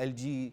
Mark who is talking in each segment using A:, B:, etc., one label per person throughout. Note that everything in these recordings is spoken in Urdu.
A: LG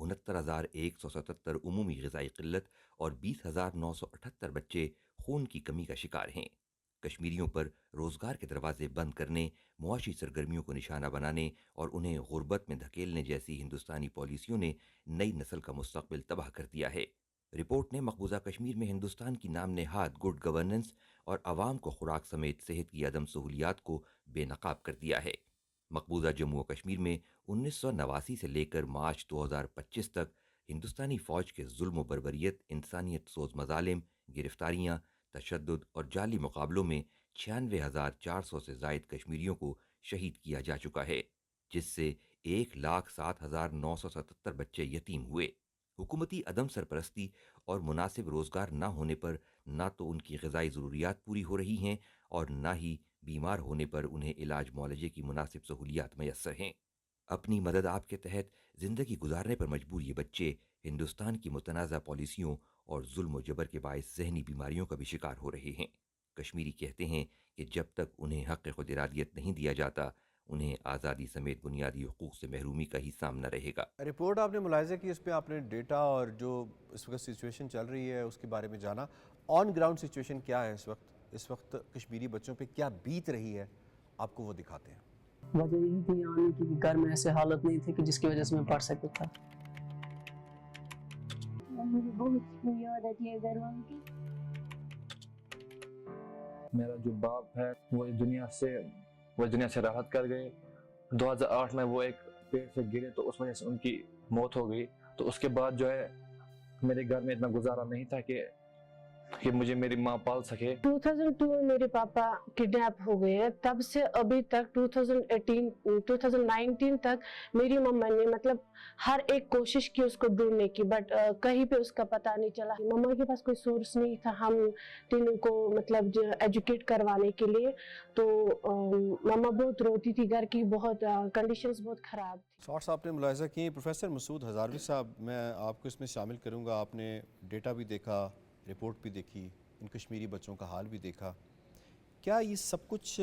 B: 69,177 عمومی غذائی قلت اور 20,978 بچے خون کی کمی کا شکار ہیں۔ کشمیریوں پر روزگار کے دروازے بند کرنے، معاشی سرگرمیوں کو نشانہ بنانے اور انہیں غربت میں دھکیلنے جیسی ہندوستانی پالیسیوں نے نئی نسل کا مستقبل تباہ کر دیا ہے۔ رپورٹ نے مقبوضہ کشمیر میں ہندوستان کی نام نہاد گڈ گورننس اور عوام کو خوراک سمیت صحت کی عدم سہولیات کو بے نقاب کر دیا ہے۔ مقبوضہ جموں و کشمیر میں 1989 سے لے کر مارچ 2025 تک ہندوستانی فوج کے ظلم و بربریت، انسانیت سوز مظالم، گرفتاریاں، تشدد اور جعلی مقابلوں میں 96,400 سے زائد کشمیریوں کو شہید کیا جا چکا ہے، جس سے 1,07,977 بچے یتیم ہوئے۔ حکومتی عدم سرپرستی اور مناسب روزگار نہ ہونے پر نہ تو ان کی غذائی ضروریات پوری ہو رہی ہیں اور نہ ہی بیمار ہونے پر انہیں علاج معالجے کی مناسب سہولیات میسر ہیں۔ اپنی مدد آپ کے تحت زندگی گزارنے پر مجبور یہ بچے ہندوستان کی متنازع پالیسیوں اور ظلم و جبر کے باعث ذہنی بیماریوں کا بھی شکار ہو رہے ہیں۔ کشمیری کہتے ہیں کہ جب تک انہیں حق خود ارادیت نہیں دیا جاتا، انہیں آزادی سمیت بنیادی حقوق سے محرومی کا ہی سامنا رہے گا۔
A: رپورٹ آپ نے ملاحظہ کی، اس پہ آپ نے ڈیٹا اور جو اس وقت سچویشن چل رہی ہے اس کے بارے میں جانا۔ آن گراؤنڈ سچویشن کیا ہے اس وقت کشمیری بچوں پہ کیا بیت رہی ہے، آپ کو وہ دکھاتے ہیں۔
C: وجہ یہی تھی آنے کی کہ گھر میں ایسے حالت نہیں تھی کہ جس کی وجہ سے میں پڑھ سکتا تھا۔
D: مجھے بہت یاد آتی ہے گھر والوں کی۔
E: میرا جو باپ ہے وہ اس دنیا سے راحت کر گئے۔ 2008 میں وہ ایک پیڑ سے گرے تو اس وجہ سے ان کی موت ہو گئی۔ تو اس کے بعد جو ہے میرے گھر میں اتنا گزارا نہیں تھا کہ مجھے میری ماں پال سکے۔
F: 2002 میں میرے پاپا کڈنیپ ہو گئے ہیں، تب سے ابھی تک 2019 تک میری مما نے مطلب ہر ایک کوشش کی اس کو ڈھونڈنے کی، بٹ کہیں پہ اس کا پتہ نہیں چلا۔ مما کے پاس کوئی سورس نہیں تھا ہم تینوں کو مطلب ایجوکیٹ کروانے کے لیے، تو مما بہت روتی تھی، گھر کی بہت کنڈیشنز بہت خراب تھی۔
A: شارٹس آپ نے ملاحظہ کیے۔ پروفیسر مسعود ہزاروی صاحب، میں آپ کو اس میں شامل کروں گا۔ آپ نے ڈیٹا بھی دیکھا، رپورٹ بھی دیکھی، ان کشمیری بچوں کا حال بھی دیکھا۔ کیا یہ سب کچھ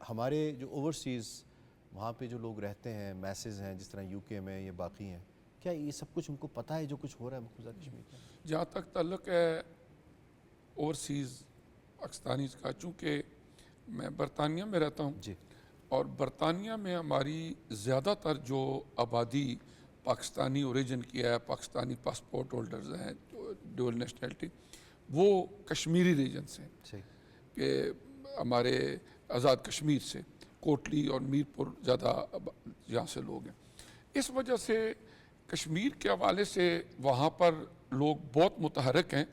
A: ہمارے جو اوورسیز وہاں پہ جو لوگ رہتے ہیں، میسز ہیں جس طرح یو کے میں یا باقی ہیں، کیا یہ سب کچھ ان کو پتہ ہے جو کچھ ہو رہا ہے مقبوضہ کشمیر میں؟
G: جہاں تک تعلق ہے اوورسیز پاکستانی کا، چونکہ میں برطانیہ میں رہتا ہوں
A: جی،
G: اور برطانیہ میں ہماری زیادہ تر جو آبادی پاکستانی اوریجن کی ہے، پاکستانی پاسپورٹ ہولڈرز ہیں، ڈول نیشنلٹی، وہ کشمیری ریجن سے ہیں،
A: صحیح،
G: کہ ہمارے آزاد کشمیر سے کوٹلی اور میر پور زیادہ یہاں سے لوگ ہیں۔ اس وجہ سے کشمیر کے حوالے سے وہاں پر لوگ بہت متحرک ہیں۔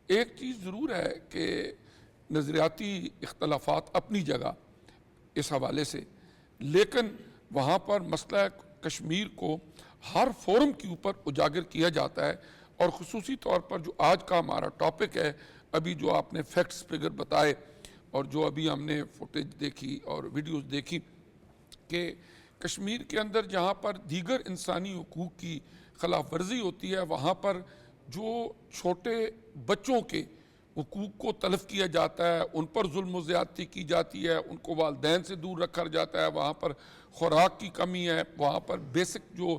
G: ایک چیز ضرور ہے کہ نظریاتی اختلافات اپنی جگہ اس حوالے سے، لیکن وہاں پر مسئلہ کشمیر کو ہر فورم کے اوپر اجاگر کیا جاتا ہے، اور خصوصی طور پر جو آج کا ہمارا ٹاپک ہے، ابھی جو آپ نے فیکٹس فگر بتائے اور جو ابھی ہم نے فوٹیج دیکھی اور ویڈیوز دیکھی کہ کشمیر کے اندر جہاں پر دیگر انسانی حقوق کی خلاف ورزی ہوتی ہے، وہاں پر جو چھوٹے بچوں کے حقوق کو تلف کیا جاتا ہے، ان پر ظلم و زیادتی کی جاتی ہے، ان کو والدین سے دور رکھا جاتا ہے، وہاں پر خوراک کی کمی ہے، وہاں پر بیسک جو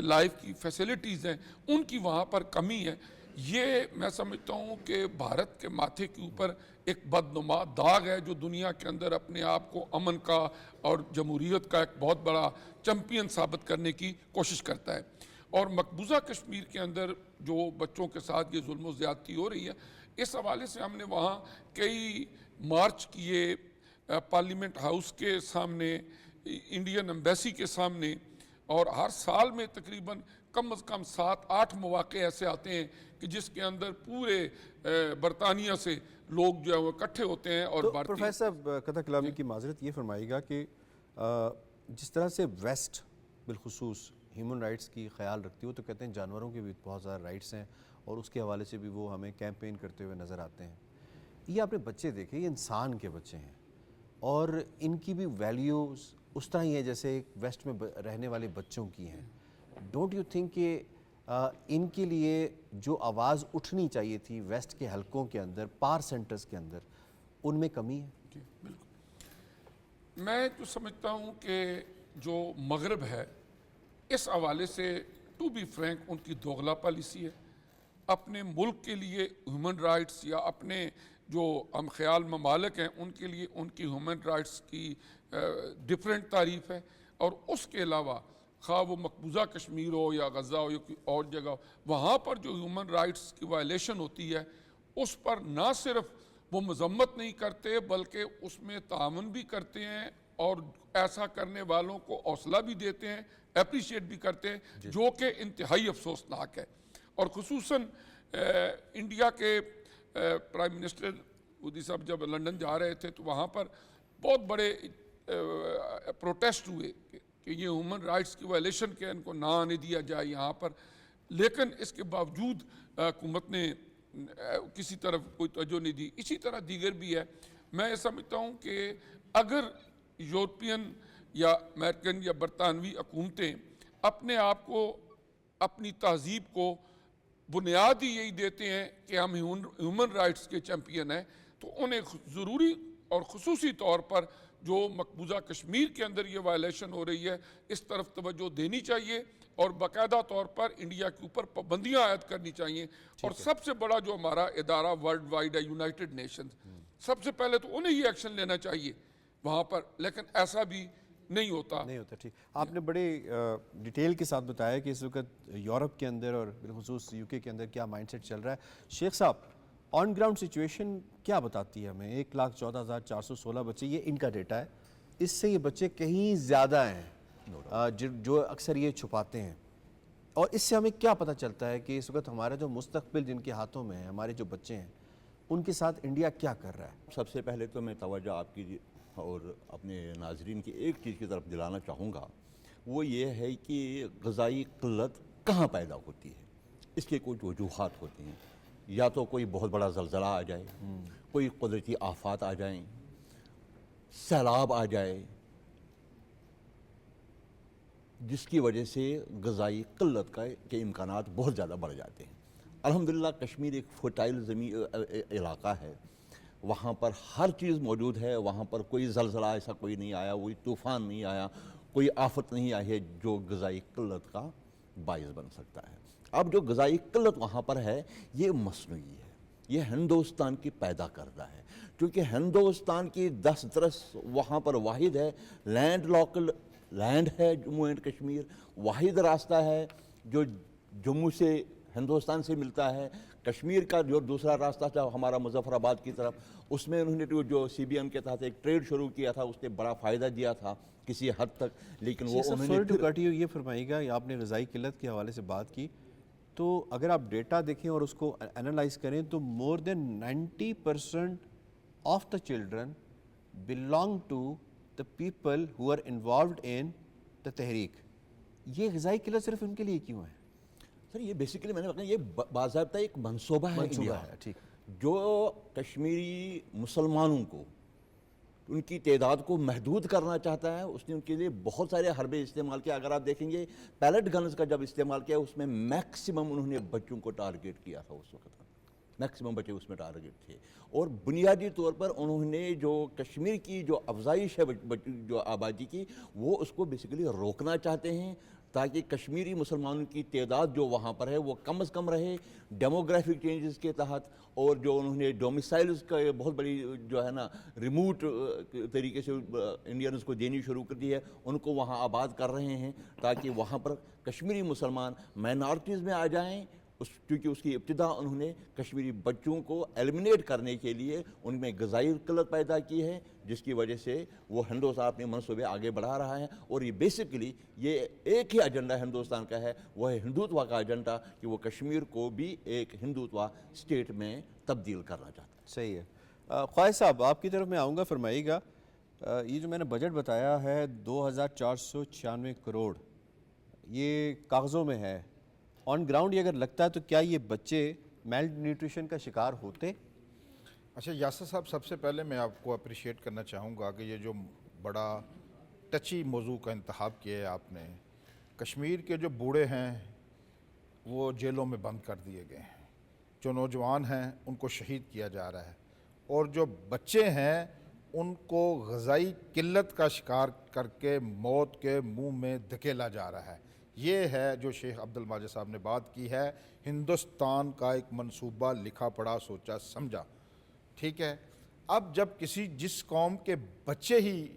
G: لائف کی فیسلٹیز ہیں ان کی وہاں پر کمی ہے۔ یہ میں سمجھتا ہوں کہ بھارت کے ماتھے کے اوپر ایک بدنما داغ ہے جو دنیا کے اندر اپنے آپ کو امن کا اور جمہوریت کا ایک بہت بڑا چیمپئن ثابت کرنے کی کوشش کرتا ہے۔ اور مقبوضہ کشمیر کے اندر جو بچوں کے ساتھ یہ ظلم و زیادتی ہو رہی ہے، اس حوالے سے ہم نے وہاں کئی مارچ کیے، پارلیمنٹ ہاؤس کے سامنے، انڈین ایمبیسی کے سامنے، اور ہر سال میں تقریباً کم از کم 7-8 مواقع ایسے آتے ہیں کہ جس کے اندر پورے برطانیہ سے لوگ جو ہے وہ اکٹھے ہوتے ہیں۔ اور
A: پروفیسر صاحب قطع کلامی کی معذرت، یہ فرمائیے گا کہ جس طرح سے ویسٹ بالخصوص ہیومن رائٹس کی خیال رکھتی ہو، تو کہتے ہیں جانوروں کے بھی بہت زیادہ رائٹس ہیں، اور اس کے حوالے سے بھی وہ ہمیں کیمپین کرتے ہوئے نظر آتے ہیں۔ یہ آپ نے بچے دیکھے، یہ انسان کے بچے ہیں، اور ان کی بھی ویلیوز اس طرح ہی ہے جیسے ویسٹ میں رہنے والے بچوں کی ہیں۔ ڈونٹ یو تھنک کہ ان کے لیے جو آواز اٹھنی چاہیے تھی ویسٹ کے حلقوں کے اندر، پار سینٹرز کے اندر، ان میں کمی ہے؟
G: جی بالکل، میں تو سمجھتا ہوں کہ جو مغرب ہے اس حوالے سے ٹو بی فرینک ان کی دوغلا پالیسی ہے. اپنے ملک کے لیے ہیومن رائٹس یا اپنے جو ہم خیال ممالک ہیں ان کے لیے ان کی ہیومن رائٹس کی ڈفرینٹ تعریف ہے. اور اس کے علاوہ خواہ وہ مقبوضہ کشمیر ہو یا غزہ ہو یا کوئی اور جگہ ہو, وہاں پر جو ہیومن رائٹس کی وائلیشن ہوتی ہے اس پر نہ صرف وہ مذمت نہیں کرتے بلکہ اس میں تعاون بھی کرتے ہیں اور ایسا کرنے والوں کو حوصلہ بھی دیتے ہیں, اپریشیٹ بھی کرتے ہیں, جو کہ انتہائی افسوسناک ہے. اور خصوصاً انڈیا کے پرائم منسٹر مودی صاحب جب لنڈن جا رہے تھے تو وہاں پر بہت بڑے پروٹیسٹ ہوئے کہ یہ ہیومن رائٹس کی وائلیشن کے ان کو نہ آنے دیا جائے یہاں پر, لیکن اس کے باوجود حکومت نے کسی طرف کوئی توجہ نہیں دی. اسی طرح دیگر بھی ہے. میں یہ سمجھتا ہوں کہ اگر یورپین یا امریکن یا برطانوی حکومتیں اپنے آپ کو, اپنی تہذیب کو بنیاد ہی یہی دیتے ہیں کہ ہم ہیومن رائٹس کے چیمپئن ہیں, تو انہیں ضروری اور خصوصی طور پر جو مقبوضہ کشمیر کے اندر یہ وائلیشن ہو رہی ہے اس طرف توجہ دینی چاہیے اور باقاعدہ طور پر انڈیا کے اوپر پابندیاں عائد کرنی چاہیے. اور سب سے بڑا جو ہمارا ادارہ ورلڈ وائڈ ہے یونائٹڈ نیشنز, سب سے پہلے تو انہیں ہی ایکشن لینا چاہیے وہاں پر, لیکن ایسا بھی نہیں ہوتا.
A: ٹھیک. آپ نے بڑے ڈیٹیل کے ساتھ بتایا کہ اس وقت یورپ کے اندر اور بالخصوص یو کے اندر کیا مائنڈ سیٹ چل رہا ہے. شیخ صاحب, آن گراؤنڈ سچویشن کیا بتاتی ہے ہمیں؟ 1,14,416 بچے, یہ ان کا ڈیٹا ہے. اس سے یہ بچے کہیں زیادہ ہیں جو اکثر یہ چھپاتے ہیں, اور اس سے ہمیں کیا پتہ چلتا ہے کہ اس وقت ہمارا جو مستقبل جن کے ہاتھوں میں ہے, ہمارے جو بچے ہیں, ان کے ساتھ انڈیا کیا کر رہا ہے؟
H: سب سے پہلے تو میں توجہ آپ کی اور اپنے ناظرین کی ایک چیز کی طرف دلانا چاہوں گا, وہ یہ ہے کہ غذائی قلت کہاں پیدا ہوتی ہے. اس کے کچھ وجوہات ہوتی ہیں. یا تو کوئی بہت بڑا زلزلہ آ جائے, کوئی قدرتی آفات آ جائیں, سیلاب آ جائے, جس کی وجہ سے غذائی قلت کے امکانات بہت زیادہ بڑھ جاتے ہیں. الحمدللہ کشمیر ایک فرٹائل علاقہ ہے, وہاں پر ہر چیز موجود ہے. وہاں پر کوئی زلزلہ ایسا کوئی نہیں آیا, کوئی طوفان نہیں آیا, کوئی آفت نہیں آئی ہے جو غذائی قلت کا باعث بن سکتا ہے. اب جو غذائی قلت وہاں پر ہے یہ مصنوعی ہے, یہ ہندوستان کی پیدا کردہ ہے, کیونکہ ہندوستان کی دسترس وہاں پر واحد ہے. لینڈ لاکڈ لینڈ ہے جموں اینڈ کشمیر, واحد راستہ ہے جو جموں سے ہندوستان سے ملتا ہے. کشمیر کا جو دوسرا راستہ تھا ہمارا مظفر آباد کی طرف, اس میں انہوں نے جو سی بی ایم کے تحت ایک ٹریڈ شروع کیا تھا, اس نے بڑا فائدہ دیا تھا کسی حد تک, لیکن وہ انہوں نے
A: یہ فرمائیے گا, آپ نے غذائی قلت کے حوالے سے بات کی, تو اگر آپ ڈیٹا دیکھیں اور اس کو انالائز کریں تو مور دین 90% of the children belong to the people who are involved in the تحریک. یہ غذائی قلت صرف ان کے لیے کیوں ہے؟
H: سر یہ بیسیکلی میں نے بتایا, یہ باضابطہ ایک منصوبہ ہے انڈیا
A: ٹھیک,
H: جو کشمیری مسلمانوں کو, ان کی تعداد کو محدود کرنا چاہتا ہے. اس نے ان کے لیے بہت سارے حربے استعمال کیا. اگر آپ دیکھیں گے پیلٹ گنز کا جب استعمال کیا, اس میں میکسیمم انہوں نے بچوں کو ٹارگیٹ کیا تھا. اس وقت میکسیمم بچے اس میں ٹارگیٹ تھے, اور بنیادی طور پر انہوں نے جو کشمیر کی جو افزائش ہے جو آبادی کی, وہ اس کو بیسیکلی روکنا چاہتے ہیں تاکہ کشمیری مسلمانوں کی تعداد جو وہاں پر ہے وہ کم از کم رہے. ڈیموگرافک چینجز کے تحت, اور جو انہوں نے ڈومیسائلز کا بہت بڑی جو ہے نا ریموٹ طریقے سے انڈینز کو دینی شروع کر دی ہے, ان کو وہاں آباد کر رہے ہیں تاکہ وہاں پر کشمیری مسلمان مائنارٹیز میں آ جائیں. کیونکہ اس کی ابتدا انہوں نے کشمیری بچوں کو ایلیمنیٹ کرنے کے لیے ان میں غذائی قلت پیدا کی ہے, جس کی وجہ سے وہ ہندوستان اپنے منصوبے آگے بڑھا رہا ہے. اور یہ بیسیکلی یہ ایک ہی ایجنڈا ہندوستان کا ہے, وہ ہے ہندوتوا کا ایجنڈا, کہ وہ کشمیر کو بھی ایک ہندوتوا اسٹیٹ میں تبدیل کرنا چاہتا ہے.
A: صحیح ہے. خواجہ صاحب آپ کی طرف میں آؤں گا, فرمائیے گا یہ جو میں نے بجٹ بتایا ہے 2,496 کروڑ, یہ کاغذوں میں ہے, آن گراؤنڈ یہ اگر لگتا ہے تو کیا یہ بچے میل نیوٹریشن کا شکار ہوتے؟
I: اچھا یاسر صاحب, سب سے پہلے میں آپ کو اپریشیٹ کرنا چاہوں گا کہ یہ جو بڑا ٹچی موضوع کا انتخاب کیا ہے آپ نے. کشمیر کے جو بوڑھے ہیں وہ جیلوں میں بند کر دیے گئے ہیں, جو نوجوان ہیں ان کو شہید کیا جا رہا ہے, اور جو بچے ہیں ان کو غذائی قلت کا شکار کر کے موت کے منہ میں دھکیلا جا رہا ہے. یہ ہے جو شیخ عبد الماجد صاحب نے بات کی ہے، ہندوستان کا ایک منصوبہ لکھا پڑھا سوچا سمجھا، ٹھیک ہے۔ اب جب جس قوم کے بچے ہی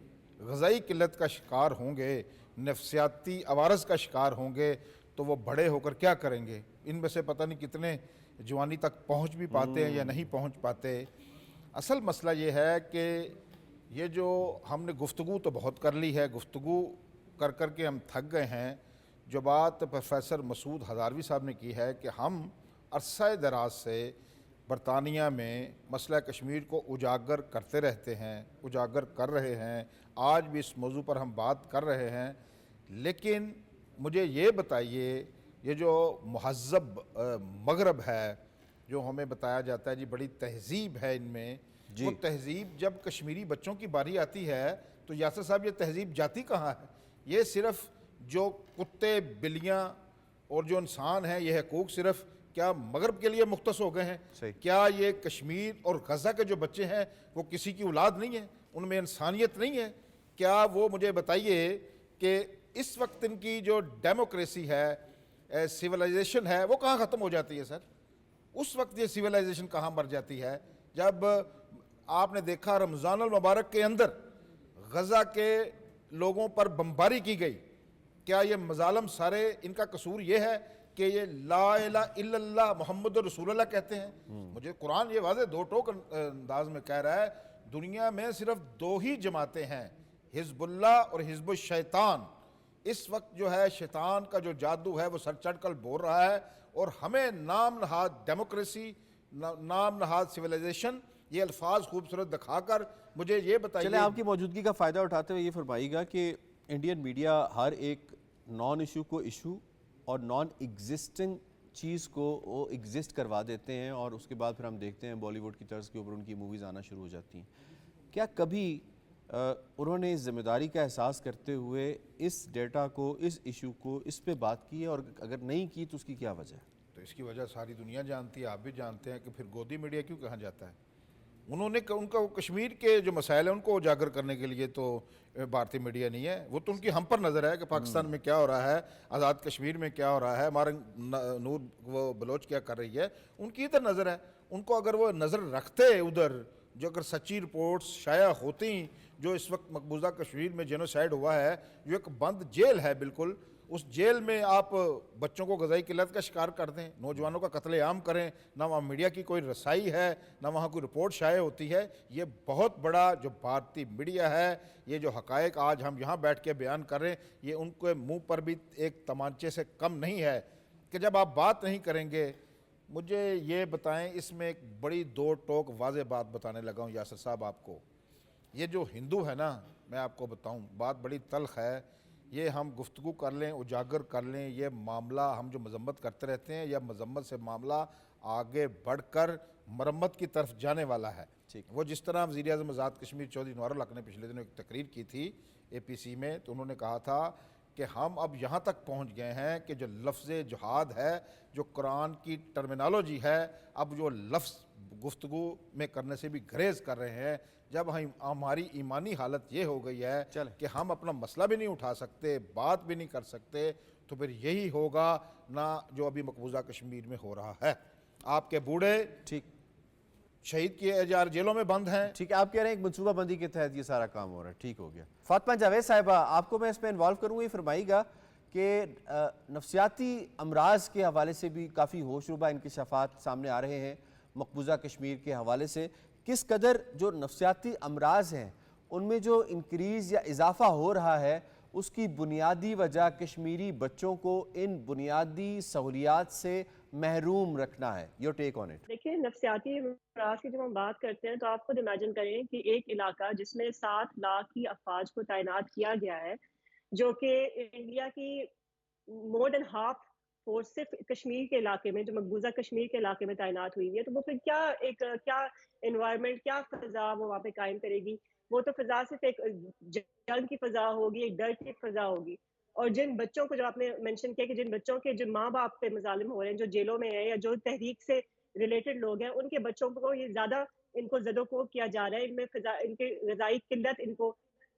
I: غذائی قلت کا شکار ہوں گے، نفسیاتی عوارض کا شکار ہوں گے، تو وہ بڑے ہو کر کیا کریں گے؟ ان میں سے پتہ نہیں کتنے جوانی تک پہنچ بھی پاتے ہیں یا نہیں پہنچ پاتے۔ اصل مسئلہ یہ ہے کہ یہ جو ہم نے گفتگو تو بہت کر لی ہے، گفتگو کر کر کے ہم تھک گئے ہیں۔ جو بات پروفیسر مسعود ہزاروی صاحب نے کی ہے کہ ہم عرصہ دراز سے برطانیہ میں مسئلہ کشمیر کو اجاگر کرتے رہتے ہیں، اجاگر کر رہے ہیں، آج بھی اس موضوع پر ہم بات کر رہے ہیں، لیکن مجھے یہ بتائیے، یہ جو مہذب مغرب ہے، جو ہمیں بتایا جاتا ہے جی بڑی تہذیب ہے ان میں، وہ تہذیب جب کشمیری بچوں کی باری آتی ہے تو یاسر صاحب یہ تہذیب جاتی کہاں ہے؟ یہ صرف جو کتے بلیاں اور جو انسان ہیں یہ حقوق صرف کیا مغرب کے لیے مختص ہو گئے ہیں؟ کیا یہ کشمیر اور غزہ کے جو بچے ہیں وہ کسی کی اولاد نہیں ہیں؟ ان میں انسانیت نہیں ہے؟ کیا وہ مجھے بتائیے کہ اس وقت ان کی جو ڈیموکریسی ہے، سیولائزیشن ہے، وہ کہاں ختم ہو جاتی ہے سر؟ اس وقت یہ سیولائزیشن کہاں مر جاتی ہے جب آپ نے دیکھا رمضان المبارک کے اندر غزہ کے لوگوں پر بمباری کی گئی؟ کیا یہ مظالم سارے ان کا قصور یہ ہے کہ یہ لا الہ الا اللہ محمد رسول اللہ کہتے ہیں؟ مجھے قرآن یہ واضح دو ٹوک انداز میں کہہ رہا ہے دنیا میں صرف دو ہی جماعتیں ہیں، حزب اللہ اور حزب الشیطان۔ اس وقت جو ہے شیطان کا جو جادو ہے وہ سر چڑھ کر بول رہا ہے، اور ہمیں نام نہاد ڈیموکریسی، نام نہاد سیولائزیشن، یہ الفاظ خوبصورت دکھا کر مجھے یہ بتائیے۔
A: چلے آپ کی موجودگی کا فائدہ اٹھاتے ہوئے یہ فرمائیے گا کہ انڈین میڈیا ہر ایک نان ایشو کو ایشو اور نان ایگزسٹنگ چیز کو وہ ایگزسٹ کروا دیتے ہیں، اور اس کے بعد پھر ہم دیکھتے ہیں بالی ووڈ کی طرز کے اوپر ان کی موویز آنا شروع ہو جاتی ہیں۔ کیا کبھی انہوں نے اس ذمہ داری کا احساس کرتے ہوئے اس ڈیٹا کو، اس ایشو کو، اس پہ بات کی ہے، اور اگر نہیں کی تو اس کی کیا وجہ ہے؟
I: تو اس کی وجہ ساری دنیا جانتی ہے، آپ بھی جانتے ہیں کہ پھر گودی میڈیا کیوں کہاں جاتا ہے؟ انہوں نے ان کا کشمیر کے جو مسائل ہیں ان کو اجاگر کرنے کے لیے تو بھارتی میڈیا نہیں ہے، وہ تو ان کی ہم پر نظر ہے کہ پاکستان میں کیا ہو رہا ہے، آزاد کشمیر میں کیا ہو رہا ہے، ہمارا نور وہ بلوچ کیا کر رہی ہے، ان کی ادھر نظر ہے۔ ان کو اگر وہ نظر رکھتے ادھر، جو اگر سچی رپورٹس شائع ہوتی، جو اس وقت مقبوضہ کشمیر میں جینوسائیڈ ہوا ہے، جو ایک بند جیل ہے بالکل، اس جیل میں آپ بچوں کو غذائی قلت کا شکار کر دیں، نوجوانوں کا قتل عام کریں، نہ وہاں میڈیا کی کوئی رسائی ہے، نہ وہاں کوئی رپورٹ شائع ہوتی ہے۔ یہ بہت بڑا جو بھارتی میڈیا ہے، یہ جو حقائق آج ہم یہاں بیٹھ کے بیان کر رہے ہیں، یہ ان کے منہ پر بھی ایک تمانچے سے کم نہیں ہے کہ جب آپ بات نہیں کریں گے۔ مجھے یہ بتائیں، اس میں ایک بڑی دو ٹوک واضح بات بتانے لگا ہوں یاسر صاحب آپ کو۔ یہ جو ہندو ہے نا، میں آپ کو بتاؤں بات بڑی تلخ ہے، یہ ہم گفتگو کر لیں، اجاگر کر لیں، یہ معاملہ ہم جو مذمت کرتے رہتے ہیں، یا مذمت سے معاملہ آگے بڑھ کر مرمت کی طرف جانے والا ہے۔ وہ جس طرح وزیر اعظم آزاد کشمیر چودھری انوار الحق نے پچھلے دنوں ایک تقریر کی تھی اے پی سی میں، تو انہوں نے کہا تھا کہ ہم اب یہاں تک پہنچ گئے ہیں کہ جو لفظ جہاد ہے، جو قرآن کی ٹرمینالوجی ہے، اب جو لفظ گفتگو میں کرنے سے بھی گریز کر رہے ہیں۔ جب ہماری ایمانی حالت یہ ہو گئی ہے کہ ہم اپنا مسئلہ بھی نہیں اٹھا سکتے، بات بھی نہیں کر سکتے، تو پھر یہی ہوگا نہ جو ابھی مقبوضہ کشمیر میں ہو رہا ہے۔ آپ کے بوڑھے
A: ٹھیک
I: شہید کیے جا جیلوں میں بند ہیں۔
A: ٹھیک ہے، آپ کہہ رہے ہیں ایک منصوبہ بندی کے تحت یہ سارا کام ہو رہا ہے، ٹھیک ہو گیا۔ فاطمہ جاوید صاحبہ، آپ کو میں اس میں انوالو کروں گا، یہ فرمائیے گا کہ نفسیاتی امراض کے حوالے سے بھی کافی ہوش ربا انکشافات سامنے آ رہے ہیں مقبوضہ کشمیر کے حوالے سے۔ کس قدر جو نفسیاتی امراض ہیں ان میں جو انکریز یا اضافہ ہو رہا ہے، اس کی بنیادی وجہ کشمیری بچوں کو ان بنیادی سہولیات سے محروم رکھنا ہے؟ Your take on it.
J: دیکھیں، نفسیاتی امراض کی جب ہم بات کرتے ہیں تو آپ خود امیجن کریں کہ ایک علاقہ جس میں 7 لاکھ کی افواج کو تعینات کیا گیا ہے، جو کہ انڈیا کی مور دین ہاف فورس صرف کشمیر کے علاقے میں، جو مقبوضہ کشمیر کے علاقے میں تعینات ہوئی ہے، تو وہ پھر کیا انوائرمنٹ، کیا فضا وہ وہاں پہ قائم کرے گی؟ وہ تو فضا صرف ایک جنگ کی فضا ہوگی، ایک ڈر کی فضا ہوگی۔ اور جن بچوں کو، جو آپ نے مینشن کیا کہ جن بچوں کے جو ماں باپ پہ مظالم ہو رہے ہیں، جو جیلوں میں ہیں یا جو تحریک سے ریلیٹڈ لوگ ہیں، ان کے بچوں کو یہ زیادہ ان کو زد و کوب کیا جا رہا ہے، ان میں ان کی غذائی قلت ان کو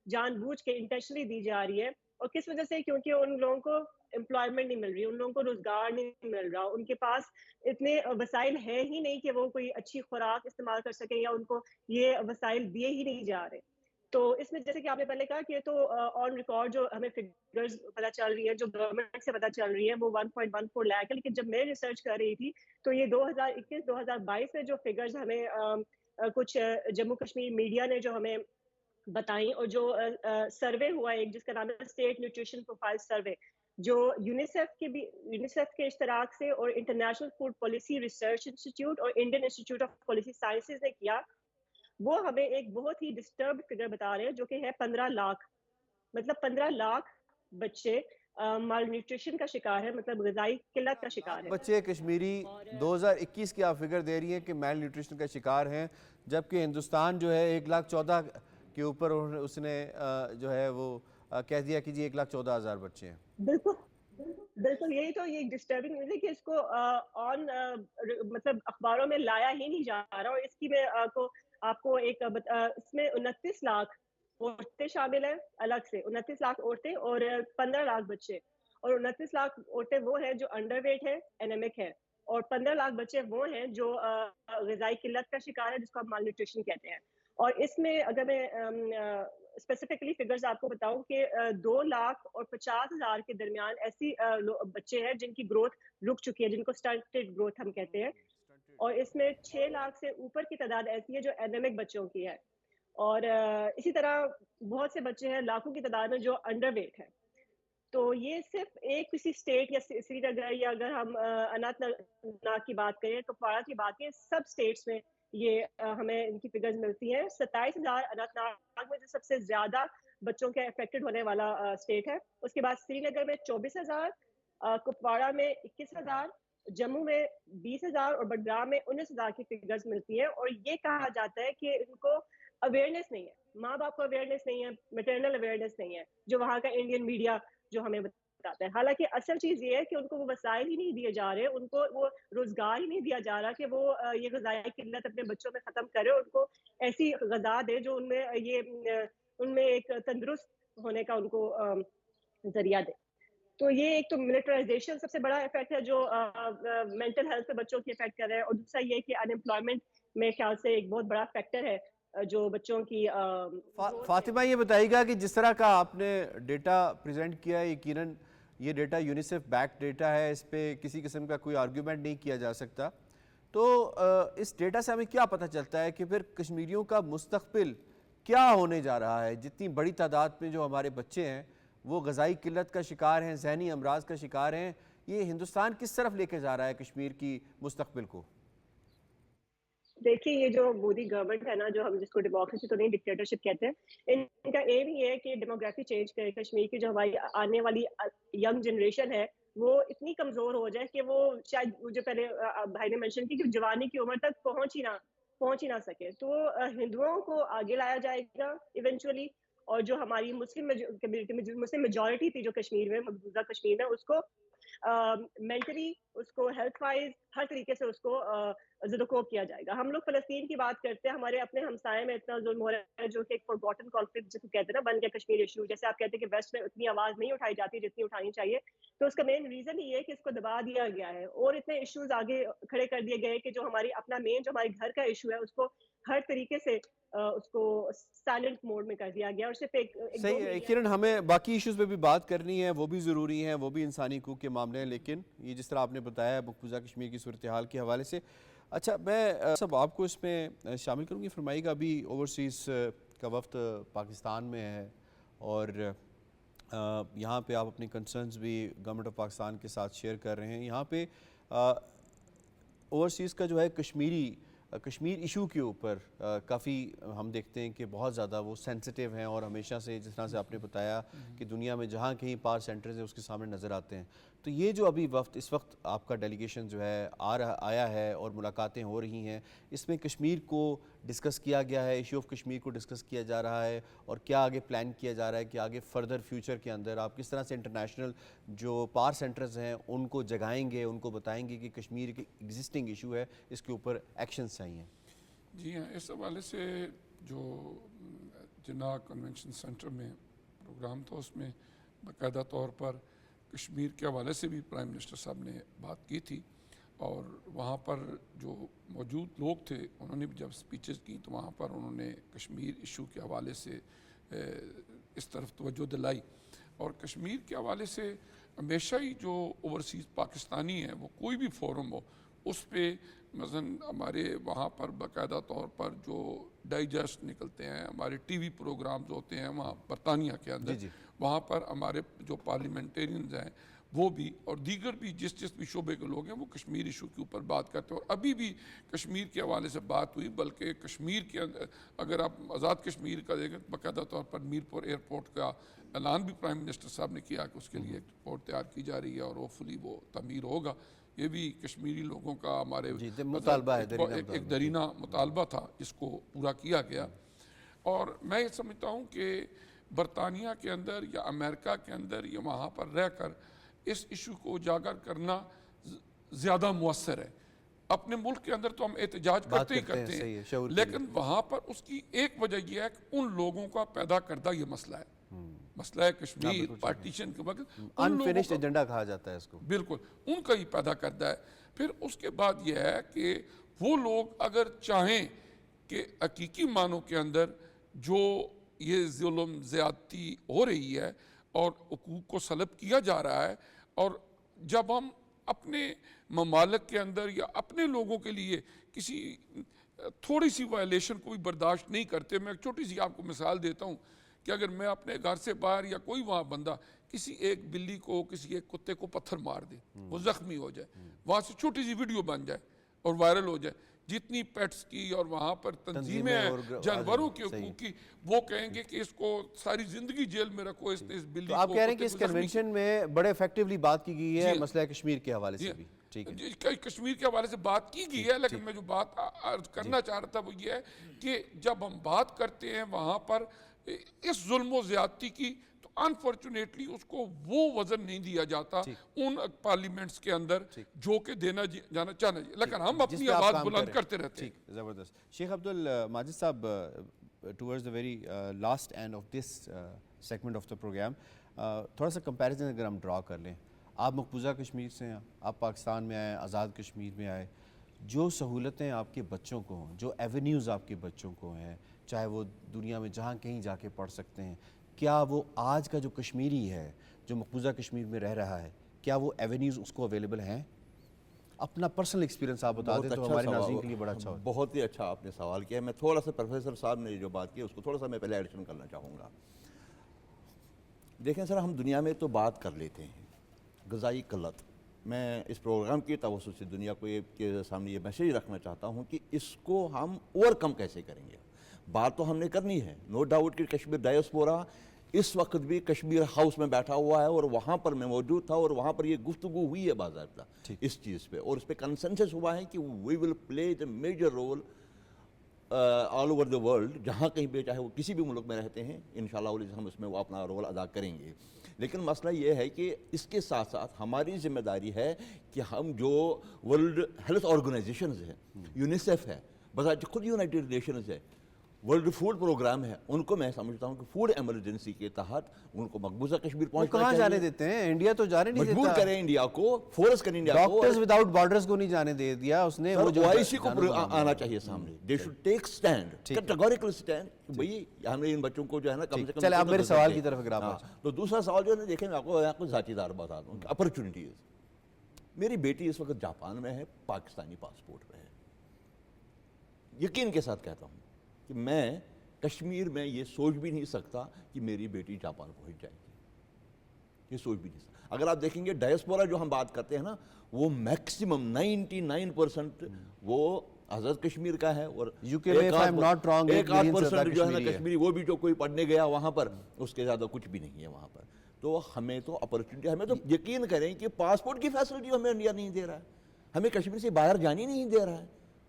J: جان بوجھ کے انٹینشنلی دی جا رہی ہے۔ اور کس وجہ سے؟ کیونکہ ان لوگوں کو امپلائمنٹ نہیں مل رہی, ان لوگوں کو روزگار نہیں مل رہا, ان کے پاس اتنے وسائل ہیں ہی نہیں کہ وہ کوئی اچھی خوراک استعمال کر سکیں, یا ان کو یہ وسائل دیے ہی نہیں جا رہے. تو اس میں جیسے کہ آپ نے پہلے کہا کہ تو آن ریکارڈ جو ہمیں فگرز پتہ چل رہی ہے, جو گورنمنٹ سے پتہ چل رہی ہے, وہ 1.14 لاکھ ہے. لیکن جب میں ریسرچ کر رہی تھی تو یہ 2021-2022 میں جو فگرز ہمیں کچھ جموں کشمیر میڈیا نے جو ہمیں بتائیں, اور جو سروے ہوا ایک جس کا نام ہے اسٹیٹ نیوٹریشن پروفائل سروے, جو یونیسیف کے اشتراک سے اور International Food Policy Research Institute اور Indian Institute of Policy Sciences نے کیا, وہ ہمیں ایک بہت ہی ڈسٹربڈ فگر بتا رہے ہیں, جو کہ ہے 15 لاکھ. مطلب 15 لاکھ بچے مال نیوٹریشن کا شکار ہے, مطلب غذائی قلت کا شکار ہے.
A: بچے کشمیری 2021 کی آپ فگر دے رہی ہیں کہ میل نیوٹریشن کا شکار ہیں, جبکہ ہندوستان جو ہے 1,14,000 کے اوپر اس نے جو ہے وہ کہہ دیا کہ جی 1,14,000 بچے ہیں.
J: بالکل یہی تو یہ ڈسٹربنگ ہے کہ اس کو آن مطلب اخباروں میں لایا ہی نہیں جا رہا. اور اس کی میں آپ کو ایک اس میں 29 لاکھ عورتیں شامل ہیں الگ سے, 29 لاکھ عورتیں اور 15 لاکھ بچے. اور 29 لاکھ عورتیں وہ ہیں جو انڈر ویٹ ہے, اینیمک ہے, اور 15 لاکھ بچے وہ ہیں جو غذائی قلت کا شکار ہے, جس کو ہم مال نیوٹریشن کہتے ہیں. اور اس میں اگر میں اسپیسیفکلی فگرز آپ کو بتاؤں کہ 2,50,000 کے درمیان ایسی بچے ہیں جن کی گروتھ رک چکی ہے, جن کو سٹنٹڈ گروتھ ہم کہتے ہیں. اور اس میں 6 لاکھ سے اوپر کی تعداد ایسی ہے جو اینیمک بچوں کی ہے. اور اسی طرح بہت سے بچے ہیں لاکھوں کی تعداد میں جو انڈر ویٹ ہے. تو یہ صرف ایک کسی اسٹیٹ یا سری نگر یا اگر ہم اننت ناگ کی بات کریں, کپواڑہ کی بات کریں, سب اسٹیٹس میں یہ ہمیں ان کی فگرز ملتی ہیں. 27,000 اننت ناگ میں جو سب سے زیادہ بچوں کے افیکٹڈ ہونے والا اسٹیٹ ہے. اس کے بعد سری نگر میں 24,000, کپواڑہ میں 21,000, جموں میں 20,000 اور بڈگام میں 19,000 کی فگرز ملتی ہیں. اور یہ کہا جاتا ہے کہ ان کو اویئرنیس نہیں ہے, ماں باپ کو اویئرنیس نہیں ہے, میٹرنل اویئرنیس نہیں ہے, جو وہاں کا انڈین میڈیا جو ہمیں بتاتا ہے. حالانکہ اصل چیز یہ ہے کہ ان کو وہ وسائل ہی نہیں دیے جا رہے, ان کو وہ روزگار ہی نہیں دیا جا رہا کہ وہ یہ غذائی قلت اپنے بچوں میں ختم کرے, ان کو ایسی غذا دے جو ان میں ایک تندرست ہونے کا ان کو ذریعہ دے. تو یہ ایک تو ملٹرائزیشن سب سے بڑا افیکٹ ہے جو مینٹل ہیلتھ پہ بچوں کی افیکٹ کر رہا ہے, اور دوسرا یہ کہ ان امپلائمنٹ میرے خیال سے ایک بہت بڑا فیکٹر ہے جو بچوں کی.
A: فاطمہ یہ بتائیے گا کہ جس طرح کا آپ نے ڈیٹا پریزنٹ کیا ہے, یقیناً یہ ڈیٹا یونیسیف بیک ڈیٹا ہے, اس پہ کسی قسم کا کوئی آرگیومنٹ نہیں کیا جا سکتا. تو اس ڈیٹا سے ہمیں کیا پتہ چلتا ہے کہ پھر کشمیریوں کا مستقبل کیا ہونے جا رہا ہے؟ جتنی بڑی تعداد میں جو ہمارے بچے ہیں وہ غذائی قلت کا شکار ہیں, ذہنی امراض کا شکار ہیں, یہ ہندوستان کس طرف لے کے جا رہا ہے کشمیر کی مستقبل کو؟
J: دیکھیے یہ جو مودی گورنمنٹ ہے نا, جو ہم جس کو ڈیموکریسی تو نہیں ڈکٹیٹرشپ کہتے ہیں, ان کا ایم یہ ہے کہ ڈیموگرافی چینج کرے کشمیر کی. جو ہماری آنے والی ینگ جنریشن ہے وہ اتنی کمزور ہو جائے کہ وہ شاید جو پہلے بھائی نے مینشن کی کہ جوانی کی عمر تک پہنچ ہی نہ سکے. تو ہندوؤں کو آگے لایا جائے گا ایونچولی, اور جو ہماری مسلم کمیونٹی میں مسلم میجورٹی تھی جو کشمیر میں, مقبوضہ کشمیر میں, اس کو مینٹلی, اس کو ہیلتھ وائز ہر طریقے سے اس کو زدوکوب کیا جائے گا. ہم لوگ فلسطین کی بات کرتے ہیں, ہمارے اپنے ہمسائے میں اتنا ظلم ہو رہا ہے جو کہ ایک فورگوٹن کانفلکٹ جس کو کہتے ہیں نا, بن گیا کشمیر ایشو. جیسے آپ کہتے ہیں کہ ویسٹ میں اتنی آواز نہیں اٹھائی جاتی جتنی اٹھانی چاہیے, تو اس کا مین ریزن یہ ہے کہ اس کو دبا دیا گیا ہے, اور اتنے ایشوز آگے کھڑے کر دیے گئے کہ جو ہماری اپنا مین جو ہمارے گھر کا ایشو ہے اس کو ہر طریقے سے اس کو سائلنٹ موڈ میں کر دیا گیا. اور صرف ایک
A: صحیح ہے, کیرن ہمیں باقی ایشوز پہ بھی بات کرنی ہے, وہ بھی ضروری ہیں, وہ بھی انسانی حقوق کے معاملے ہیں, لیکن یہ جس طرح آپ نے بتایا مقبوضہ کشمیر کی صورتحال کے حوالے سے, اچھا میں سب آپ کو اس میں شامل کروں گی. فرمائیے گا ابھی اوورسیز کا وفد پاکستان میں ہے, اور یہاں پہ آپ اپنے کنسرنز بھی گورنمنٹ آف پاکستان کے ساتھ شیئر کر رہے ہیں. یہاں پہ اوورسیز کا جو ہے کشمیر ایشو کے اوپر کافی ہم دیکھتے ہیں کہ بہت زیادہ وہ سینسٹیو ہیں, اور ہمیشہ سے جس طرح سے آپ نے بتایا کہ دنیا میں جہاں کہیں پاور سینٹرز ہیں اس کے سامنے نظر آتے ہیں. تو یہ جو ابھی وفد اس وقت آپ کا ڈیلیگیشن جو ہے آیا ہے اور ملاقاتیں ہو رہی ہیں, اس میں کشمیر کو ڈسکس کیا گیا ہے, ایشو آف کشمیر کو ڈسکس کیا جا رہا ہے, اور کیا آگے پلان کیا جا رہا ہے کہ آگے فردر فیوچر کے اندر آپ کس طرح سے انٹرنیشنل جو پاور سینٹرز ہیں ان کو جگائیں گے, ان کو بتائیں گے کہ کشمیر کی ایگزسٹنگ ایشو ہے, اس کے اوپر ایکشنز چاہیے.
G: جی ہاں, اس حوالے سے جو جناح کنونشن سینٹر میں پروگرام تھا اس میں باقاعدہ طور پر کشمیر کے حوالے سے بھی پرائم منسٹر صاحب نے بات کی تھی، اور وہاں پر جو موجود لوگ تھے انہوں نے بھی جب سپیچز کی تو وہاں پر انہوں نے کشمیر ایشو کے حوالے سے اس طرف توجہ دلائی. اور کشمیر کے حوالے سے ہمیشہ ہی جو اوورسیز پاکستانی ہیں وہ کوئی بھی فورم ہو اس پہ مثلاً ہمارے وہاں پر باقاعدہ طور پر جو ڈائجسٹ نکلتے ہیں، ہمارے ٹی وی پروگرامز ہوتے ہیں وہاں برطانیہ کے اندر، وہاں پر ہمارے جو پارلیمنٹیرینز ہیں وہ بھی اور دیگر بھی جس بھی شعبے کے لوگ ہیں وہ کشمیر ایشو کے اوپر بات کرتے ہیں. اور ابھی بھی کشمیر کے حوالے سے بات ہوئی، بلکہ کشمیر کے اگر آپ آزاد کشمیر کا دیکھیں باقاعدہ طور پر میرپور ایئرپورٹ کا اعلان بھی پرائم منسٹر صاحب نے کیا کہ اس کے لیے ایک رپورٹ تیار کی جا رہی ہے اور ہوپفلی وہ تعمیر ہوگا. یہ بھی کشمیری لوگوں کا ہمارے ایک درینہ مطالبہ تھا جس کو پورا کیا گیا. اور میں یہ سمجھتا ہوں کہ برطانیہ کے اندر یا امریکہ کے اندر یا وہاں پر رہ کر اس ایشو کو اجاگر کرنا زیادہ مؤثر ہے. اپنے ملک کے اندر تو ہم احتجاج کرتے ہی کرتے ہیں، لیکن وہاں پر اس کی ایک وجہ یہ ہے کہ ان لوگوں کا پیدا کردہ یہ مسئلہ ہے، مسئلہ ہے کشمیر پارٹیشن کے وقت
A: انفینشڈ ایجنڈا کہا جاتا ہے اس کو،
G: بالکل ان کا ہی پیدا کرتا ہے. پھر اس کے بعد یہ ہے کہ وہ لوگ اگر چاہیں کہ حقیقی معنوں کے اندر جو یہ ظلم زیادتی ہو رہی ہے اور حقوق کو سلب کیا جا رہا ہے، اور جب ہم اپنے ممالک کے اندر یا اپنے لوگوں کے لیے کسی تھوڑی سی وائلیشن کو بھی برداشت نہیں کرتے. میں ایک چھوٹی سی آپ کو مثال دیتا ہوں کہ اگر میں اپنے گھر سے باہر یا کوئی وہاں بندہ کسی ایک بلی کو کسی ایک کتے کو پتھر مار دے، وہ زخمی ہو جائے، وہاں سے چھوٹی سی ویڈیو بن جائے اور وائرل ہو جائے، جتنی پیٹس کی اور وہاں پر تنظیمیں ہیں جانوروں کے حقوق کی، وہ کہیں گے کہ اس کو ساری زندگی جیل میں رکھو، اس نے اس بلی کو.
A: آپ کہہ رہے ہیں کہ اس کنونشن میں بڑے ایفیکٹولی بات کی گئی ہے مسئلہ کشمیر کے حوالے سے بھی.
G: کشمیر کے حوالے سے بات کی گئی ہے، لیکن میں جو بات عرض کرنا چاہ رہا تھا وہ یہ ہے کہ جب ہم بات کرتے ہیں وہاں پر اس ظلم و زیادتی کی تو انفارچونیٹلی اس کو وہ وزن نہیں دیا جاتا ان پارلیمنٹس کے اندر جو کہ دینا جانا چاہنا چاہیے، لیکن ہم اپنی آواز بلند کرتے رہتے ہیں.
A: زبردست. Sheikh Abdul Majid Sahab, towards the very last end of this segment of the programme تھوڑا سا کمپیریزن اگر ہم ڈرا کر لیں. آپ مقبوضہ کشمیر سے ہیں، آپ پاکستان میں آئے، آزاد کشمیر میں آئے، جو سہولتیں آپ کے بچوں کو ہوں، جو ایونیوز آپ کے بچوں کو ہیں، چاہے وہ دنیا میں جہاں کہیں جا کے پڑھ سکتے ہیں، کیا وہ آج کا جو کشمیری ہے جو مقبوضہ کشمیر میں رہ رہا ہے، کیا وہ ایونیوز اس کو اویلیبل ہیں؟ اپنا پرسنل ایکسپیرینس آپ بتا دیں تو ہمارے ناظرین کے لیے بڑا اچھا ہوگا.
H: بہت ہی اچھا آپ نے سوال کیا. میں تھوڑا سا پروفیسر صاحب نے جو بات کی اس کو تھوڑا سا میں پہلے ایڈیشن کرنا چاہوں گا. دیکھیں سر، ہم دنیا میں تو بات کر لیتے ہیں غذائی قلت. میں اس پروگرام کی توسط سے دنیا کو کے سامنے یہ میسیج رکھنا چاہتا ہوں کہ اس کو ہم اوور کم کیسے کریں گے. بات تو ہم نے کرنی ہے، نو ڈاؤٹ کہ کشمیر ڈائسپورا اس وقت بھی کشمیر ہاؤس میں بیٹھا ہوا ہے اور وہاں پر میں موجود تھا اور وہاں پر یہ گفتگو ہوئی ہے باضابطہ اس چیز پہ، اور اس پہ کنسنسس ہوا ہے کہ we will play the major role all over the world. جہاں کہیں بھی چاہے وہ کسی بھی ملک میں رہتے ہیں انشاءاللہ ہم اس میں وہ اپنا رول ادا کریں گے. لیکن مسئلہ یہ ہے کہ اس کے ساتھ ساتھ ہماری ذمہ داری ہے کہ ہم جو ورلڈ ہیلتھ آرگنائزیشنز ہیں، یونیسیف ہے، بذات خود یونائٹڈ نیشنز ہے، ورلڈ فوڈ پروگرام ہے، ان کو میں سمجھتا ہوں کہ فوڈ ایمرجنسی کے تحت ان کو مقبوضہ کشمیر پہنچنا
A: کہاں جانے دیتے ہیں؟ انڈیا تو جانے نہیں دیتا.
H: مجبور کریں انڈیا کو، فورس کریں انڈیا کو.
A: ڈاکٹرز وداؤٹ بارڈرز کو نہیں جانے دے دیا اس نے. وہ جو
H: OIC کو آنا چاہیے سامنے. They should take stand, categorical stand. بھئی ہم نے ان بچوں کو جو ہے نا کم سے کم.
A: چلے آپ میرے سوال کی طرف اگر آپ.
H: تو دوسرا سوال جو ہے نا، دیکھیں میں آپ کو ذاتی دار بتا دوں کہ اپرچونیٹیز. میری بیٹی اس وقت جاپان میں ہے، پاکستانی پاسپورٹ پہ ہے. یقین کے ساتھ کہتا ہوں کہ میں کشمیر میں یہ سوچ بھی نہیں سکتا کہ میری بیٹی جاپان پہنچ جائے گی، یہ سوچ بھی نہیں سکتا. اگر آپ دیکھیں گے ڈائسپورا جو ہم بات کرتے ہیں نا، وہ میکسیمم 99% وہ آزاد کشمیر کا ہے، اور
A: UK میں if I'm not wrong
H: 1% جو ہے نا کشمیری، وہ بھی جو کوئی پڑھنے گیا وہاں پر، اس کے زیادہ کچھ بھی نہیں ہے وہاں پر. تو ہمیں تو اپرچونٹی، ہمیں تو یقین کریں کہ پاسپورٹ کی فیسلٹی ہمیں انڈیا نہیں دے رہا ہے، ہمیں کشمیر سے باہر جانے نہیں دے رہا ہے،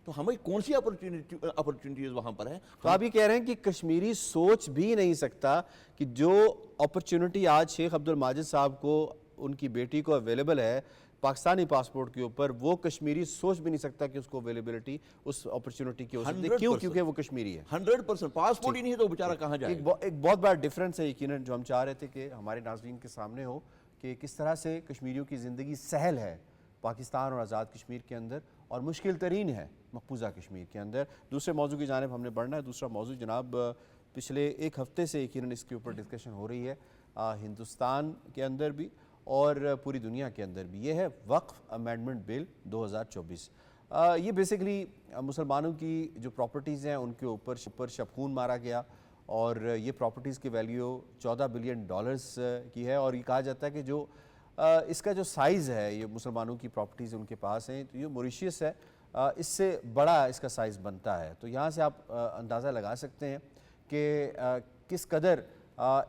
H: تو ہمیں کون سی اپرچونٹیز وہاں پر ہیں.
A: تو آپ یہ کہہ رہے ہیں کہ کشمیری سوچ بھی نہیں سکتا کہ جو اپرچونٹی آج شیخ عبدالماجد صاحب کو ان کی بیٹی کو اویلیبل ہے پاکستانی پاسپورٹ کے اوپر، وہ کشمیری سوچ بھی نہیں سکتا کہ اس کو اویلیبلٹی اس اپرچونٹی کی ہو سکتی ہے. کیوں؟ کیونکہ وہ کشمیری ہے.
H: 100% پاسپورٹ ہی نہیں ہے تو بیچارہ کہاں جائے.
A: ایک بہت بڑا ڈفرینس ہے یقیناً جو ہم چاہ رہے تھے کہ ہمارے ناظرین کے سامنے ہو کہ کس طرح سے کشمیریوں کی زندگی سہل ہے پاکستان اور آزاد کشمیر کے اندر اور مشکل ترین ہے مقبوضہ کشمیر کے اندر. دوسرے موضوع کی جانب ہم نے بڑھنا ہے. دوسرا موضوع جناب پچھلے ایک ہفتے سے یقیناً اس کے اوپر ڈسکشن ہو رہی ہے ہندوستان کے اندر بھی اور پوری دنیا کے اندر بھی. یہ ہے وقف امینڈمنٹ بل 2024. یہ بیسیکلی مسلمانوں کی جو پراپرٹیز ہیں ان کے اوپر شبخون مارا گیا اور یہ پراپرٹیز کی ویلیو $14 بلین کی ہے اور یہ کہا جاتا ہے کہ جو اس کا جو سائز ہے یہ مسلمانوں کی پراپرٹیز ان کے پاس ہیں تو یہ موریشیس ہے اس سے بڑا اس کا سائز بنتا ہے. تو یہاں سے آپ اندازہ لگا سکتے ہیں کہ کس قدر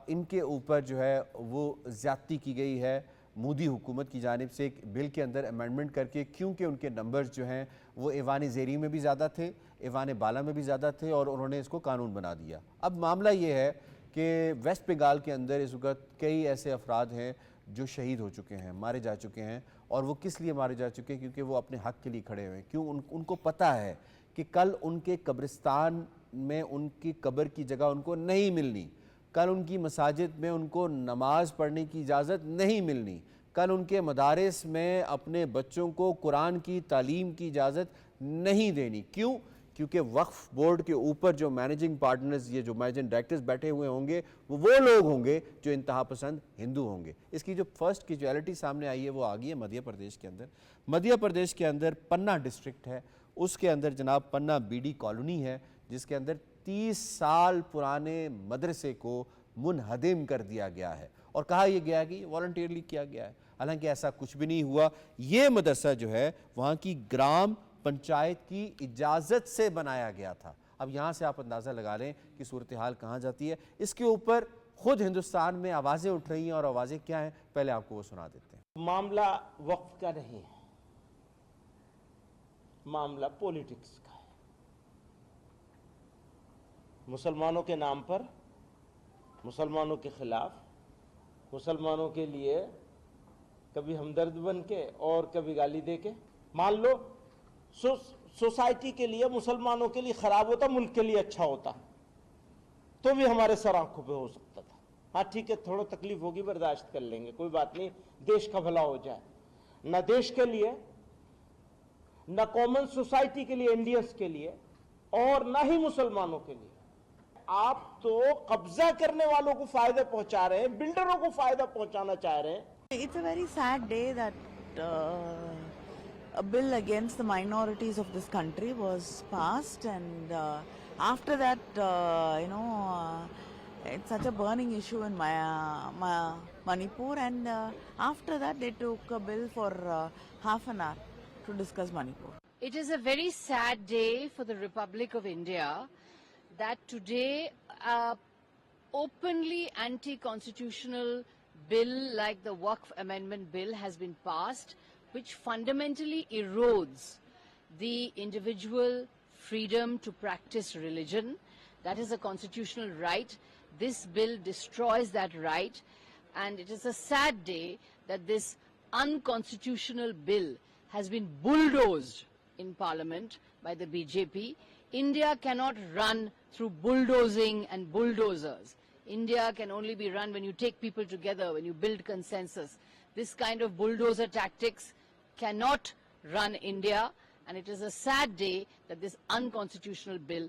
A: ان کے اوپر جو ہے وہ زیادتی کی گئی ہے مودی حکومت کی جانب سے ایک بل کے اندر امینڈمنٹ کر کے, کیونکہ ان کے نمبرز جو ہیں وہ ایوان زیری میں بھی زیادہ تھے, ایوان بالا میں بھی زیادہ تھے اور انہوں نے اس کو قانون بنا دیا. اب معاملہ یہ ہے کہ ویسٹ بنگال کے اندر اس وقت کئی ایسے افراد ہیں جو شہید ہو چکے ہیں, مارے جا چکے ہیں. اور وہ کس لیے مارے جا چکے ہیں؟ کیونکہ وہ اپنے حق کے لیے کھڑے ہوئے ہیں. کیوں؟ ان کو پتہ ہے کہ کل ان کے قبرستان میں ان کی قبر کی جگہ ان کو نہیں ملنی, کل ان کی مساجد میں ان کو نماز پڑھنے کی اجازت نہیں ملنی, کل ان کے مدارس میں اپنے بچوں کو قرآن کی تعلیم کی اجازت نہیں دینی. کیوں؟ کیونکہ وقف بورڈ کے اوپر جو مینیجنگ پارٹنرز, یہ جو مینیجنگ ڈائریکٹرز بیٹھے ہوئے ہوں گے وہ لوگ ہوں گے جو انتہا پسند ہندو ہوں گے. اس کی جو فرسٹ کیجویلٹی سامنے آئی ہے وہ آ گئی ہے مدھیہ پردیش کے اندر. مدھیہ پردیش کے اندر پنہ ڈسٹرکٹ ہے, اس کے اندر جناب پنہ بی ڈی کالونی ہے جس کے اندر 30 سال پرانے مدرسے کو منہدم کر دیا گیا ہے اور کہا یہ گیا کہ والنٹیئرلی کیا گیا ہے, حالانکہ ایسا کچھ بھی نہیں ہوا. یہ مدرسہ جو ہے وہاں کی گرام پنچایت کی اجازت سے بنایا گیا تھا. اب یہاں سے آپ اندازہ لگا لیں کہ صورتحال کہاں جاتی ہے. اس کے اوپر خود ہندوستان میں آوازیں اٹھ رہی ہیں اور آوازیں کیا ہیں پہلے آپ کو وہ سنا دیتے ہیں.
K: معاملہ وقف کا نہیں ہے, معاملہ پولیٹکس کا ہے. مسلمانوں کے نام پر, مسلمانوں کے خلاف, مسلمانوں کے لیے کبھی ہمدرد بن کے اور کبھی گالی دے کے. مان لو سوسائٹی کے لیے, مسلمانوں کے لیے خراب ہوتا, ملک کے لیے اچھا ہوتا تو بھی ہمارے سر آنکھوں پہ ہو سکتا تھا. ہاں ٹھیک ہے, تھوڑا تکلیف ہوگی, برداشت کر لیں گے, کوئی بات نہیں, دیش کا بھلا ہو جائے. نہ دیش کے لیے, نہ کامن سوسائٹی کے لیے, انڈینس کے لیے, اور نہ ہی مسلمانوں کے لیے. آپ تو قبضہ کرنے والوں کو فائدہ پہنچا رہے ہیں, بلڈروں کو فائدہ پہنچانا چاہ رہے ہیں.
L: It's a very sad day that a bill against the minorities of this country was passed, and after that, it's such a burning issue in Manipur, and after that they took a bill for half an hour to discuss Manipur.
M: It is a very sad day for the Republic of India that today openly anti-constitutional bill like the Waqf Amendment Bill has been passed, which fundamentally erodes the individual freedom to practice religion. That is a constitutional right. This bill destroys that right, and it is a sad day that this unconstitutional bill has been bulldozed in Parliament by the BJP. India cannot run through bulldozing and bulldozers. India can only be run when you take people together, when you build consensus. This kind of bulldozer tactics cannot run India, and it is a sad day that this unconstitutional bill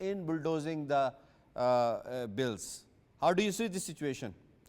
A: in bulldozing the bills. How do you see this situation?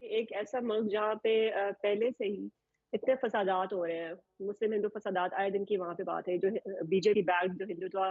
J: ایک ایسا ملک جہاں پہ پہلے سے ہی اتنے فسادات ہو رہے ہیں, مسلم ہندو فسادات آئے دن کی وہاں پہ بات ہے, جو بی جے پی بیک جو ہندوتوا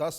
I: 10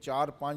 I: 4-5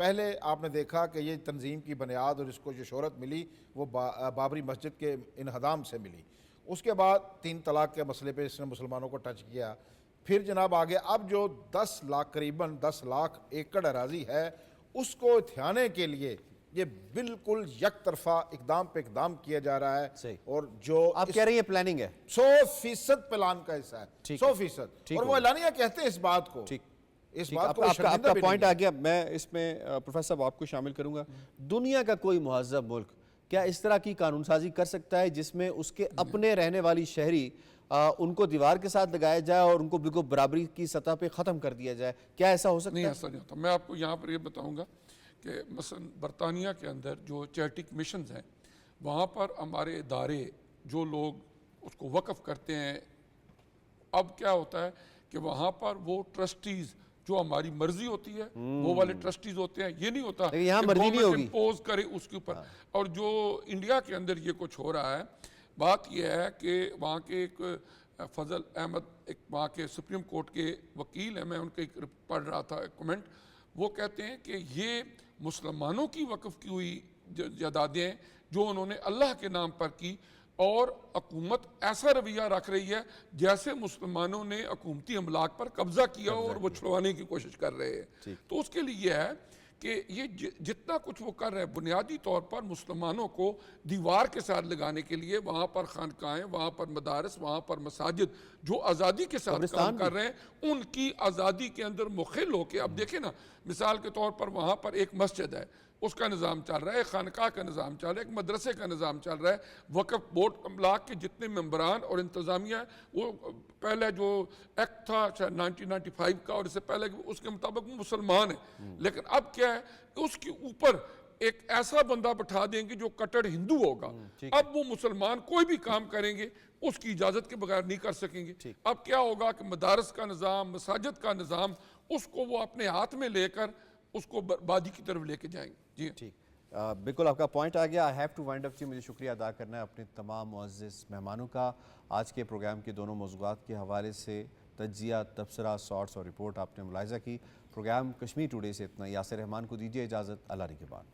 I: پہلے آپ نے دیکھا کہ یہ تنظیم کی بنیاد اور اس کو جو شہرت ملی وہ بابری مسجد کے انہدام سے ملی. اس کے بعد 3 طلاق کے مسئلے پہ اس نے مسلمانوں کو ٹچ کیا. پھر جناب آگے اب جو 10 لاکھ قریباً 10 لاکھ ایکڑ اراضی ہے اس کو تھیانے کے لیے یہ بالکل یک طرفہ اقدام پہ اقدام کیا جا رہا ہے. اور جو
A: آپ کہہ رہی ہیں پلاننگ ہے
I: 100% پلان کا حصہ ہے, 100%. اور وہ اعلانیہ کہتے ہیں اس بات کو. اس بات کو
A: آپ کا پوائنٹ آ گیا. میں اس میں پروفیسر صاحب آپ کو شامل کروں گا. دنیا کا کوئی مہذب ملک کیا اس طرح کی قانون سازی کر سکتا ہے جس میں اس کے اپنے رہنے والی شہری ان کو دیوار کے ساتھ لگایا جائے اور ان کو بالکل برابری کی سطح پہ ختم کر دیا جائے؟ کیا ایسا ہو سکتا ہے؟
G: نہیں, ایسا نہیں ہوتا. میں آپ کو یہاں پر یہ بتاؤں گا کہ مثلا برطانیہ کے اندر جو چیریٹک مشنز ہیں وہاں پر ہمارے ادارے جو لوگ اس کو وقف کرتے ہیں, اب کیا ہوتا ہے کہ وہاں پر وہ ٹرسٹیز جو ہماری مرضی ہوتی ہے وہ والے ٹرسٹیز ہوتے ہیں. یہ نہیں ہوتا کہ گورنمنٹ امپوز کرے اس کے اوپر. اور جو انڈیا کے اندر یہ کچھ ہو رہا ہے, بات یہ ہے کہ وہاں کے ایک فضل احمد ایک وہاں کے سپریم کورٹ کے وکیل ہیں, میں ان کا ایک پڑھ رہا تھا کمنٹ, وہ کہتے ہیں کہ یہ مسلمانوں کی وقف کی ہوئی جائیدادیں ہیں جو انہوں نے اللہ کے نام پر کی, اور حکومت ایسا رویہ رکھ رہی ہے جیسے مسلمانوں نے حکومتی املاک پر قبضہ کیا اور وہ چھڑوانے کی کوشش کر رہے ہیں. تو اس کے لیے یہ ہے کہ یہ جتنا کچھ وہ کر رہے ہیں بنیادی طور پر مسلمانوں کو دیوار کے ساتھ لگانے کے لیے, وہاں پر خانقاہیں, وہاں پر مدارس, وہاں پر مساجد جو آزادی کے ساتھ کام کر رہے ہیں ان کی آزادی کے اندر مخل ہو کے. اب دیکھیں نا, مثال کے طور پر وہاں پر ایک مسجد ہے, اس کا نظام چل رہا ہے, ایک خانقاہ کا نظام چل رہا ہے, ایک مدرسے کا نظام چل رہا ہے. وقف بورڈ املاک کے جتنے ممبران اور انتظامیہ وہ پہلے جو ایکٹ تھا 1995 کا اور اس سے پہلے اس کے مطابق وہ مسلمان ہیں, لیکن اب کیا ہے کہ اس کے اوپر ایک ایسا بندہ بٹھا دیں گے جو کٹڑ ہندو ہوگا. اب وہ مسلمان کوئی بھی کام کریں گے اس کی اجازت کے بغیر نہیں کر سکیں گے. اب کیا ہوگا کہ مدارس کا نظام, مساجد کا نظام, اس کو وہ اپنے ہاتھ میں لے کر اس کو بربادی کی طرف لے کے جائیں گے. جی
A: ٹھیک, بالکل آپ کا پوائنٹ آ گیا. آئی ہیو ٹو وائنڈ اپ جی. مجھے شکریہ ادا کرنا ہے اپنے تمام معزز مہمانوں کا. آج کے پروگرام کے دونوں موضوعات کے حوالے سے تجزیہ, تبصرہ, شارٹس اور رپورٹ آپ نے ملاحظہ کی. پروگرام کشمیر ٹوڈے سے اتنا. یاسر رحمان کو دیجیے اجازت. اللہ نگہبان.